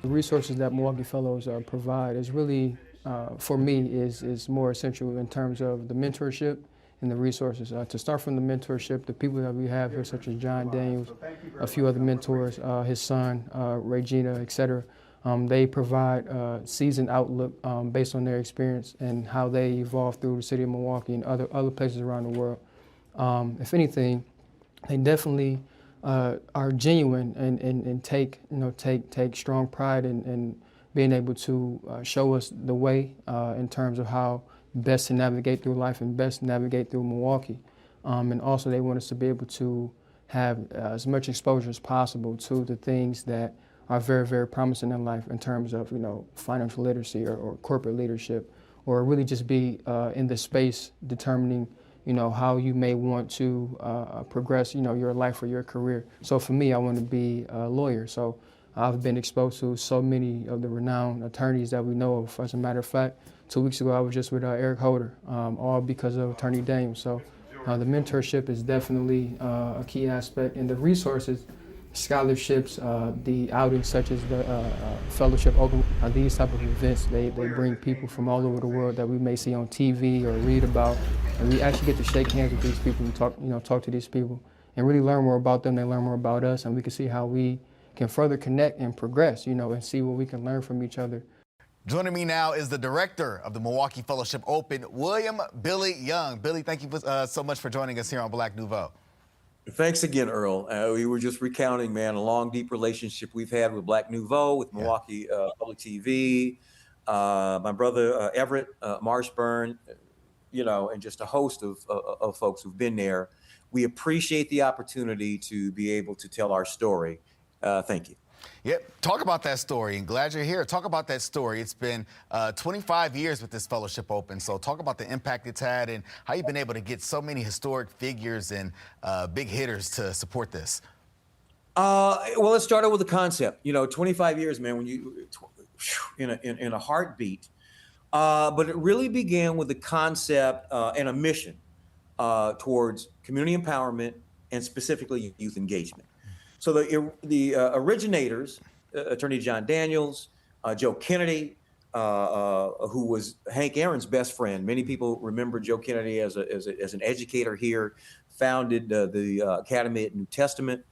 resources that Milwaukee Fellows provide is really, for me, is more essential in terms of the mentorship and the resources. To start from the mentorship, the people that we have here, such as John Daniels, a few other mentors, his son, Regina, etc. They provide seasoned outlook based on their experience and how they evolve through the city of Milwaukee and other places around the world. If anything, they definitely are genuine and take strong pride in being able to show us the way in terms of how best to navigate through life and best navigate through Milwaukee. And also they want us to be able to have as much exposure as possible to the things that are very, very promising in life in terms of, financial literacy or corporate leadership, or really just be in the space determining how you may want to progress, your life or your career. So for me, I want to be a lawyer. So I've been exposed to so many of the renowned attorneys that we know of. As a matter of fact, 2 weeks ago, I was just with Eric Holder, all because of Attorney Daniels. So the mentorship is definitely a key aspect, and the resources, scholarships, the outings such as the Fellowship Open, these type of events, they bring people from all over the world that we may see on TV or read about, and we actually get to shake hands with these people and talk to these people and really learn more about them. They learn more about us, and we can see how we can further connect and progress, and see what we can learn from each other. Joining me now is the director of the Milwaukee Fellowship Open, William Billy Young. Billy, thank you so much for joining us here on Black Nouveau. Thanks again, Earl. We were just recounting, man, a long, deep relationship we've had with Black Nouveau, with Milwaukee Public TV, my brother Everett Marshburn, and just a host of folks who've been there. We appreciate the opportunity to be able to tell our story. Thank you. Yep, talk about that story, and glad you're here. Talk about that story. It's been 25 years with this Fellowship Open, so talk about the impact it's had and how you've been able to get so many historic figures and big hitters to support this. Well, let's start out with the concept. 25 years, man, when you in a heartbeat. But it really began with the concept and a mission towards community empowerment and specifically youth engagement. So the originators, Attorney John Daniels, Joe Kennedy, who was Hank Aaron's best friend. Many people remember Joe Kennedy as an educator here, founded the Academy at New Testament.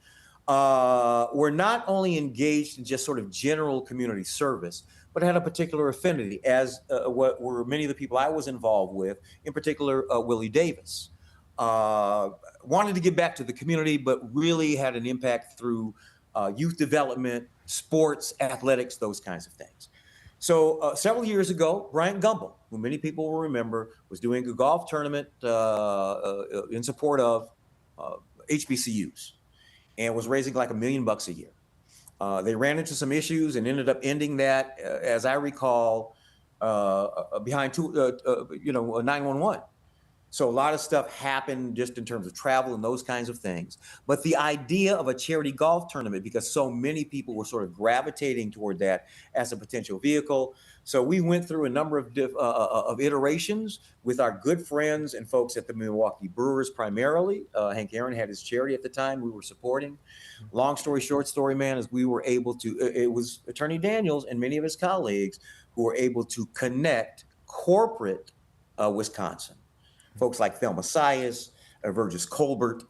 Were not only engaged in just sort of general community service, but had a particular affinity, as what were many of the people I was involved with, in particular Willie Davis. Wanted to give back to the community, but really had an impact through youth development, sports, athletics, those kinds of things. So several years ago, Bryant Gumbel, who many people will remember, was doing a golf tournament in support of HBCUs and was raising like $1 million a year. They ran into some issues and ended up ending that, as I recall, behind 911. So a lot of stuff happened just in terms of travel and those kinds of things. But the idea of a charity golf tournament, because so many people were sort of gravitating toward that as a potential vehicle. So we went through a number of iterations with our good friends and folks at the Milwaukee Brewers primarily. Hank Aaron had his charity at the time we were supporting. Long story short, story man, is we were able to, it was Attorney Daniels and many of his colleagues who were able to connect corporate Wisconsin. Folks like Thelma Sias, Virgis Colbert,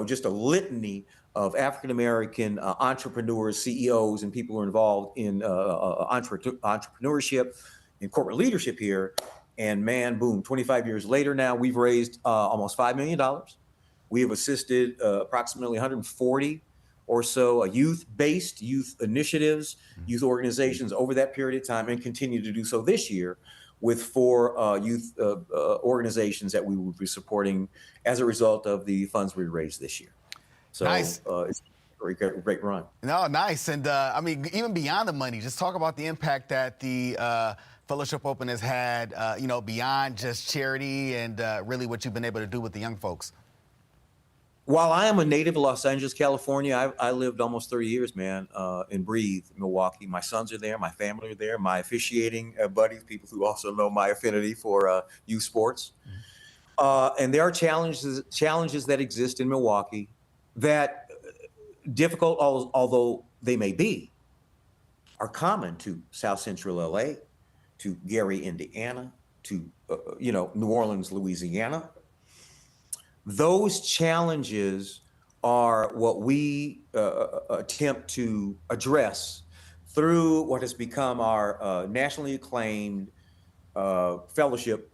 just a litany of African-American entrepreneurs, CEOs, and people who are involved in entrepreneurship and corporate leadership here. And man, boom, 25 years later now, we've raised almost $5 million. We have assisted approximately 140 or so youth-based youth initiatives, youth organizations over that period of time, and continue to do so this year with 4 youth organizations that we will be supporting as a result of the funds we raised this year. So nice. It's a great run. No, nice. And I mean, even beyond the money, just talk about the impact that the Fellowship Open has had, beyond just charity and really what you've been able to do with the young folks. While I am a native of Los Angeles, California, I lived almost 30 years, man, and breathed Milwaukee. My sons are there, my family are there, my officiating buddies, people who also know my affinity for youth sports. And there are challenges that exist in Milwaukee that, difficult although they may be, are common to South Central LA, to Gary, Indiana, to New Orleans, Louisiana. Those challenges are what we attempt to address through what has become our nationally acclaimed fellowship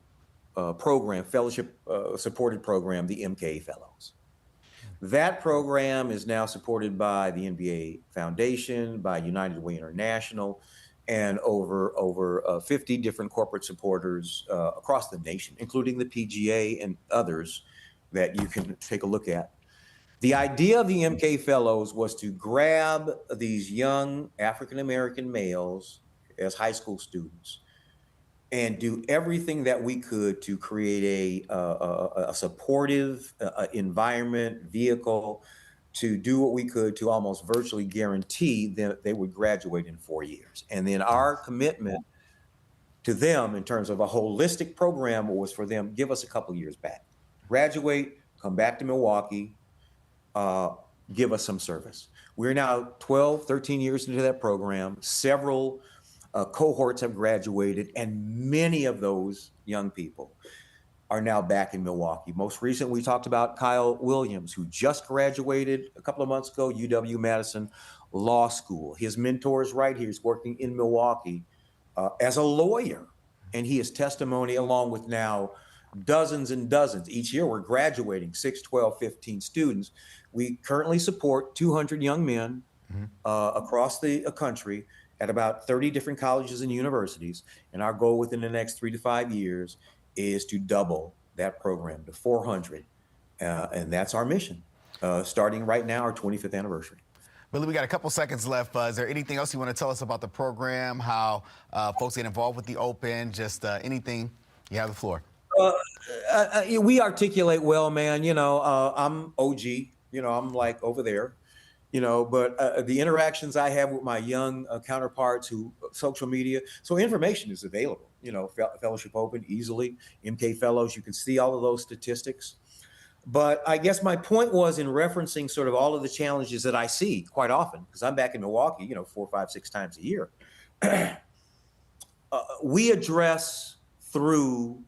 program, fellowship supported program, the MKE Fellows. That program is now supported by the NBA Foundation, by United Way International, and over 50 different corporate supporters across the nation, including the PGA and others that you can take a look at. The idea of the MK Fellows was to grab these young African-American males as high school students and do everything that we could to create a supportive environment, vehicle, to do what we could to almost virtually guarantee that they would graduate in 4 years. And then our commitment to them in terms of a holistic program was for them, give us a couple years back. Graduate, come back to Milwaukee, give us some service. We're now 12, 13 years into that program. Several cohorts have graduated, and many of those young people are now back in Milwaukee. Most recent, we talked about Kyle Williams, who just graduated a couple of months ago, UW-Madison Law School. His mentor is right here. He's working in Milwaukee as a lawyer, and he is testimony along with now dozens and dozens. Each year we're graduating 6, 12, 15 students. We currently support 200 young men across the country at about 30 different colleges and universities. And our goal within the next 3 to 5 years is to double that program to 400. And that's our mission, starting right now, our 25th anniversary. Billy, we got a couple seconds left. Is there anything else you want to tell us about the program, how folks get involved with the Open, just anything? You have the floor. We articulate well, man. I'm OG, I'm like over there, but the interactions I have with my young counterparts who social media, so information is available, Fellowship Open easily, MK Fellows, you can see all of those statistics. But I guess my point was in referencing sort of all of the challenges that I see quite often, because I'm back in Milwaukee, 4, 5, 6 times a year. We address through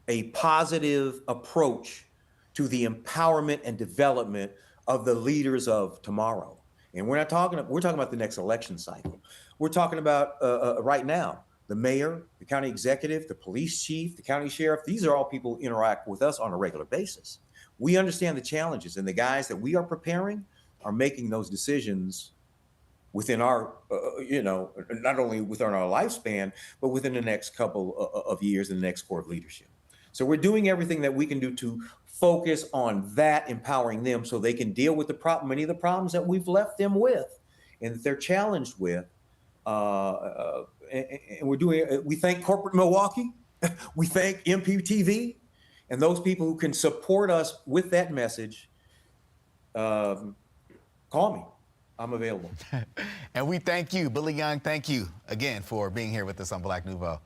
a positive approach to the empowerment and development of the leaders of tomorrow. And we're talking about the next election cycle. We're talking about right now, the mayor, the county executive, the police chief, the county sheriff. These are all people who interact with us on a regular basis. We understand the challenges, and the guys that we are preparing are making those decisions within our, not only within our lifespan, but within the next couple of years in the next core of leadership. So we're doing everything that we can do to focus on that, empowering them so they can deal with many of the problems that we've left them with and that they're challenged with. And we thank corporate Milwaukee, we thank MPTV, and those people who can support us with that message. Call me. I'm available. And we thank you, Billy Young. Thank you again for being here with us on Black Nouveau.